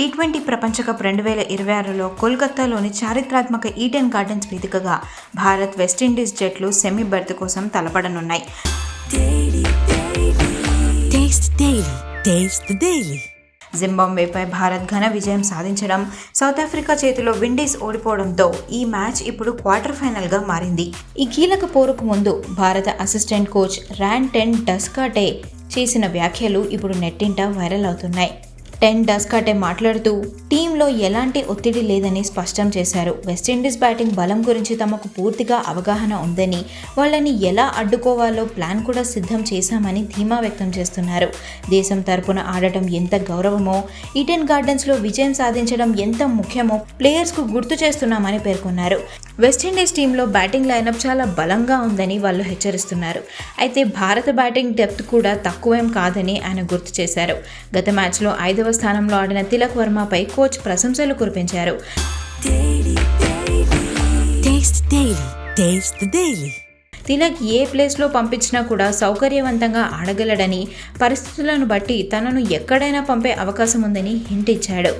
T20 ప్రపంచ cup 2026లో కోల్కతాలోని చారిత్రాత్మక ఈడెన్ గార్డెన్స్ వేదికగా భారత్, వెస్టిండీస్ జట్లు సెమీ బెర్త్ కోసం తలపడనున్నాయి. జింబాబ్వేపై భారత్ ఘన విజయం సాధించడం, సౌత్ ఆఫ్రికా చేతిలో విండీస్ ఓడిపోవడంతో ఈ మ్యాచ్ ఇప్పుడు క్వార్టర్ ఫైనల్గా మారింది. ఈ కీలక పోరుకు ముందు భారత అసిస్టెంట్ కోచ్ ర్యాన్ డస్కాటే చేసిన వ్యాఖ్యలు ఇప్పుడు నెట్టింట వైరల్ అవుతున్నాయి. డస్కాటే మాట్లాడుతూ టీంలో ఎలాంటి ఒత్తిడి లేదని స్పష్టం చేశారు. వెస్టిండీస్ బ్యాటింగ్ బలం గురించి తమకు పూర్తిగా అవగాహన ఉందని, వాళ్ళని ఎలా అడ్డుకోవాలో ప్లాన్ కూడా సిద్ధం చేశామని ధీమా వ్యక్తం చేస్తున్నారు. దేశం తరపున ఆడటం ఎంత గౌరవమో, ఈడెన్ గార్డెన్స్లో విజయం సాధించడం ఎంత ముఖ్యమో ప్లేయర్స్కు గుర్తు చేస్తున్నామని పేర్కొన్నారు. వెస్టిండీస్ టీంలో బ్యాటింగ్ లైనప్ చాలా బలంగా ఉందని వాళ్ళు హెచ్చరిస్తున్నారు. అయితే భారత బ్యాటింగ్ డెప్త్ కూడా తక్కువేం కాదని ఆయన గుర్తు చేశారు. గత మ్యాచ్లో 5వ స్థానంలో ఆడిన తిలక్ వర్మపై కోచ్ ప్రశంసలు కురిపించారు. తిలక్ ఏ ప్లేస్లో పంపించినా కూడా సౌకర్యవంతంగా ఆడగలడని, పరిస్థితులను బట్టి తనను ఎక్కడైనా పంపే అవకాశం ఉందని హింట్ ఇచ్చాడు.